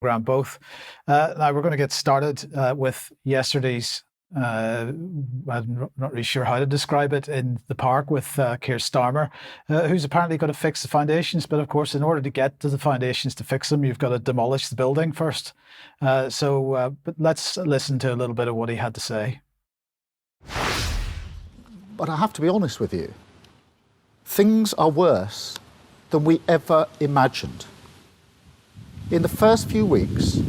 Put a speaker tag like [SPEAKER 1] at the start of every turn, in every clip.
[SPEAKER 1] both. Now we're going to get started with yesterday's, I'm not really sure how to describe it, in the park with Keir Starmer, who's apparently going to fix the foundations. But of course, in order to get to the foundations to fix them, you've got to demolish the building first. But let's listen to a little bit of what he had to say.
[SPEAKER 2] But I have to be honest with you, things are worse than we ever imagined. In the first few weeks,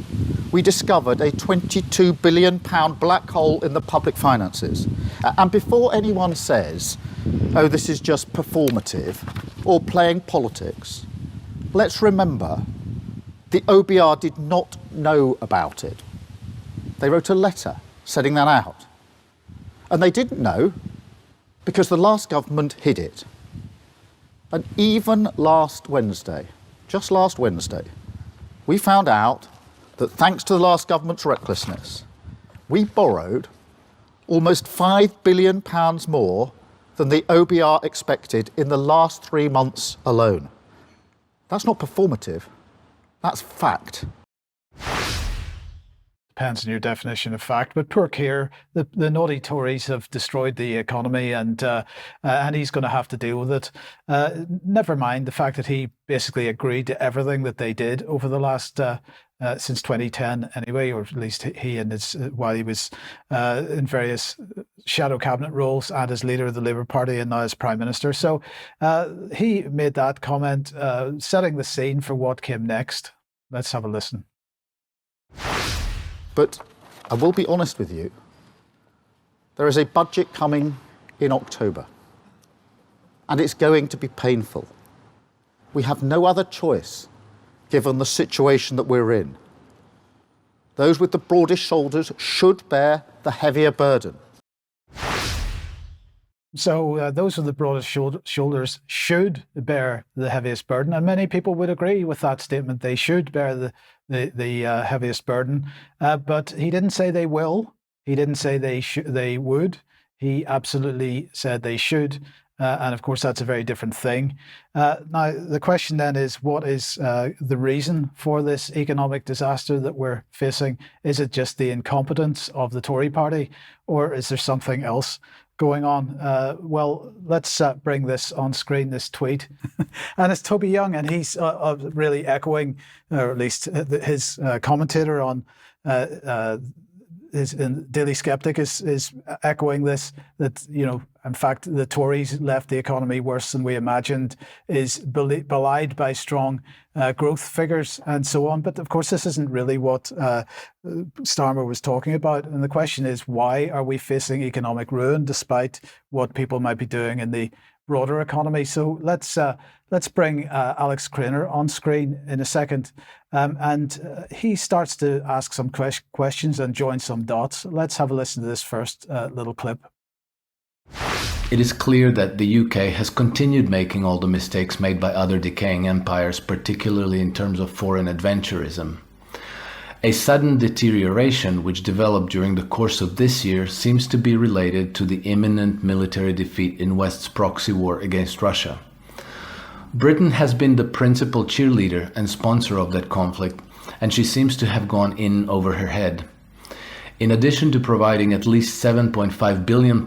[SPEAKER 2] we discovered a £22 billion black hole in the public finances. And before anyone says, oh, this is just performative or playing politics, let's remember the OBR did not know about it. They wrote a letter setting that out. And they didn't know because the last government hid it. And even last Wednesday, just last Wednesday, we found out that thanks to the last government's recklessness, we borrowed almost £5 billion more than the OBR expected in the last 3 months alone. That's not performative, that's fact.
[SPEAKER 1] Depends on your definition of fact, but poor Keir, the naughty Tories have destroyed the economy, and he's going to have to deal with it. Never mind the fact that he basically agreed to everything that they did over the last since 2010 anyway, or at least he and his, while he was in various shadow cabinet roles and as leader of the Labour Party and now as Prime Minister. So he made that comment, setting the scene for what came next. Let's have a listen.
[SPEAKER 2] But I will be honest with you, there is a budget coming in October, and it's going to be painful. We have no other choice, given the situation that we're in. Those with the broadest shoulders should bear the heavier burden.
[SPEAKER 1] So those with the broadest shoulders should bear the heaviest burden, and many people would agree with that statement. They should bear the heaviest burden, but he didn't say they will. He didn't say they would. He absolutely said they should, and of course that's a very different thing. Now the question then is, what is the reason for this economic disaster that we're facing? Is it just the incompetence of the Tory party, or is there something else going on? Well, let's bring this on screen, this tweet. And it's Toby Young, and he's really echoing, or at least his commentator on his Daily Sceptic is echoing this, that, you know, in fact, the Tories left the economy worse than we imagined, is belied by strong growth figures and so on. But of course, this isn't really what Starmer was talking about. And the question is, why are we facing economic ruin despite what people might be doing in the broader economy? So let's bring Alex Krainer on screen in a second. And he starts to ask some questions and join some dots. Let's have a listen to this first little clip.
[SPEAKER 3] It is clear that the UK has continued making all the mistakes made by other decaying empires, particularly in terms of foreign adventurism. A sudden deterioration which developed during the course of this year seems to be related to the imminent military defeat in West's proxy war against Russia. Britain has been the principal cheerleader and sponsor of that conflict, and she seems to have gone in over her head. In addition to providing at least £7.5 billion,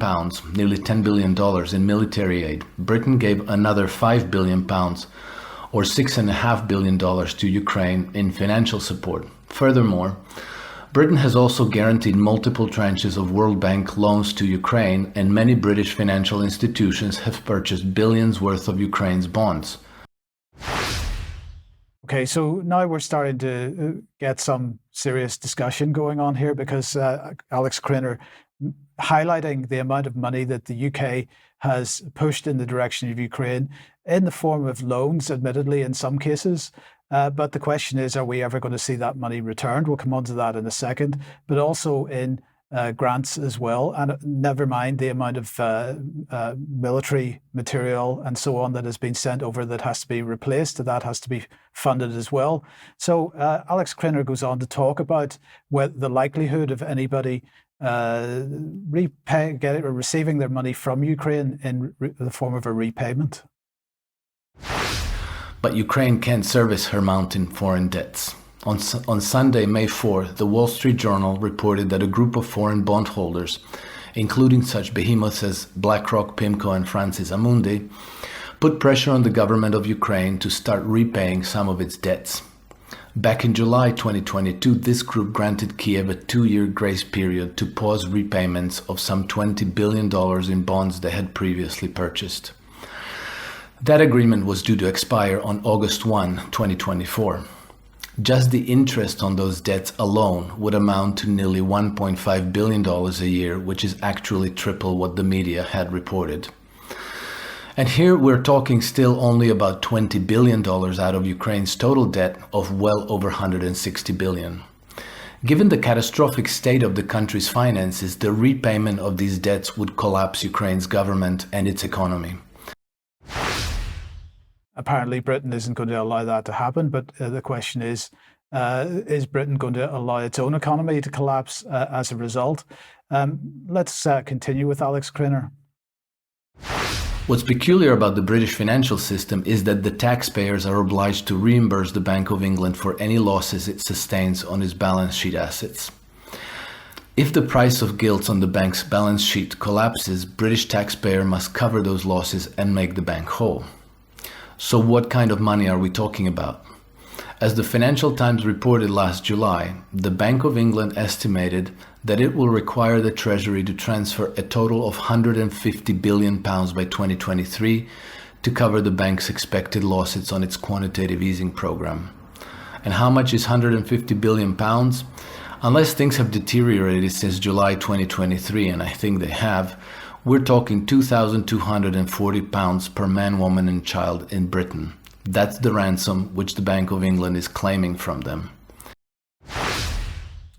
[SPEAKER 3] nearly $10 billion in military aid, Britain gave another £5 billion, or $6.5 billion to Ukraine in financial support. Furthermore, Britain has also guaranteed multiple tranches of World Bank loans to Ukraine, and many British financial institutions have purchased billions worth of Ukraine's bonds.
[SPEAKER 1] Okay, so now we're starting to get some serious discussion going on here, because Alex Krainer highlighting the amount of money that the UK has pushed in the direction of Ukraine in the form of loans, admittedly, in some cases. But the question is, are we ever going to see that money returned? We'll come on to that in a second, but also in grants as well. And never mind the amount of military material and so on that has been sent over that has to be replaced. That has to be funded as well. So Alex Krainer goes on to talk about the likelihood of anybody receiving their money from Ukraine in the form of a repayment.
[SPEAKER 3] But Ukraine can't service her mounting foreign debts. On Sunday, May 4, the Wall Street Journal reported that a group of foreign bondholders, including such behemoths as BlackRock, PIMCO, and Francis Amundi, put pressure on the government of Ukraine to start repaying some of its debts. Back in July 2022, this group granted Kiev a 2-year grace period to pause repayments of some $20 billion in bonds they had previously purchased. That agreement was due to expire on August 1, 2024. Just the interest on those debts alone would amount to nearly $1.5 billion a year, which is actually triple what the media had reported. And here we're talking still only about $20 billion out of Ukraine's total debt of well over $160 billion. Given the catastrophic state of the country's finances, the repayment of these debts would collapse Ukraine's government and its economy.
[SPEAKER 1] Apparently, Britain isn't going to allow that to happen, but the question is Britain going to allow its own economy to collapse as a result? Let's continue with Alex Krainer.
[SPEAKER 3] What's peculiar about the British financial system is that the taxpayers are obliged to reimburse the Bank of England for any losses it sustains on its balance sheet assets. If the price of gilts on the bank's balance sheet collapses, British taxpayer must cover those losses and make the bank whole. So what kind of money are we talking about? As the Financial Times reported last July, the Bank of England estimated that it will require the Treasury to transfer a total of £150 billion by 2023 to cover the bank's expected losses on its quantitative easing program. And how much is £150 billion? Unless things have deteriorated since July 2023, and I think they have, we're talking £2,240 per man, woman and child in Britain. That's the ransom which the Bank of England is claiming from them.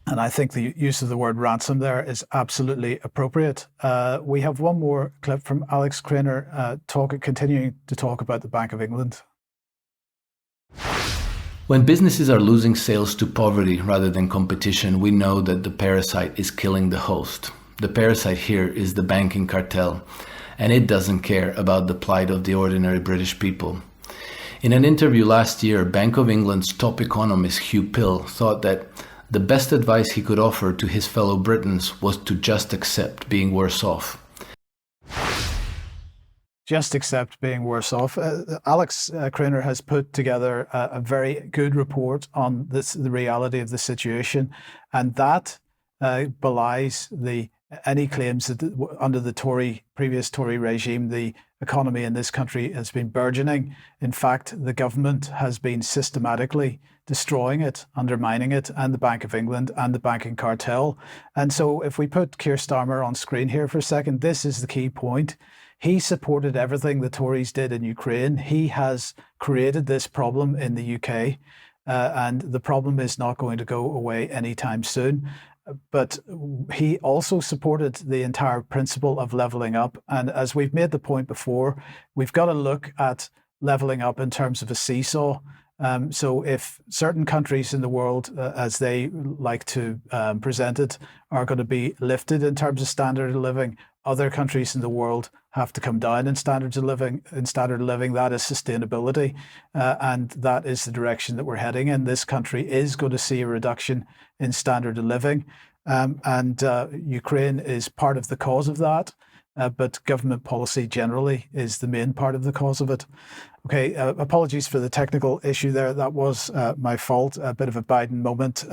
[SPEAKER 1] And I think the use of the word ransom there is absolutely appropriate. We have one more clip from Alex Krainer continuing to talk about the Bank of England.
[SPEAKER 3] When businesses are losing sales to poverty rather than competition, we know that the parasite is killing the host. The parasite here is the banking cartel, and it doesn't care about the plight of the ordinary British people. In an interview last year, Bank of England's top economist Hugh Pill thought that the best advice he could offer to his fellow Britons was to just accept being worse off.
[SPEAKER 1] Just accept being worse off. Alex Krainer has put together a very good report on the reality of the situation, and that belies any claims that under the previous Tory regime, the economy in this country has been burgeoning. In fact, the government has been systematically destroying it, undermining it, and the Bank of England and the banking cartel. And so if we put Keir Starmer on screen here for a second, this is the key point. He supported everything the Tories did in Ukraine. He has created this problem in the UK, and the problem is not going to go away anytime soon. But he also supported the entire principle of levelling up. And as we've made the point before, we've got to look at levelling up in terms of a seesaw. So if certain countries in the world, as they like to present it, are going to be lifted in terms of standard of living, other countries in the world have to come down in standard of living. That is sustainability, and that is the direction that we're heading in. This country is going to see a reduction in standard of living, and Ukraine is part of the cause of that. But government policy generally is the main part of the cause of it. Okay, apologies for the technical issue there. That was my fault, a bit of a Biden moment.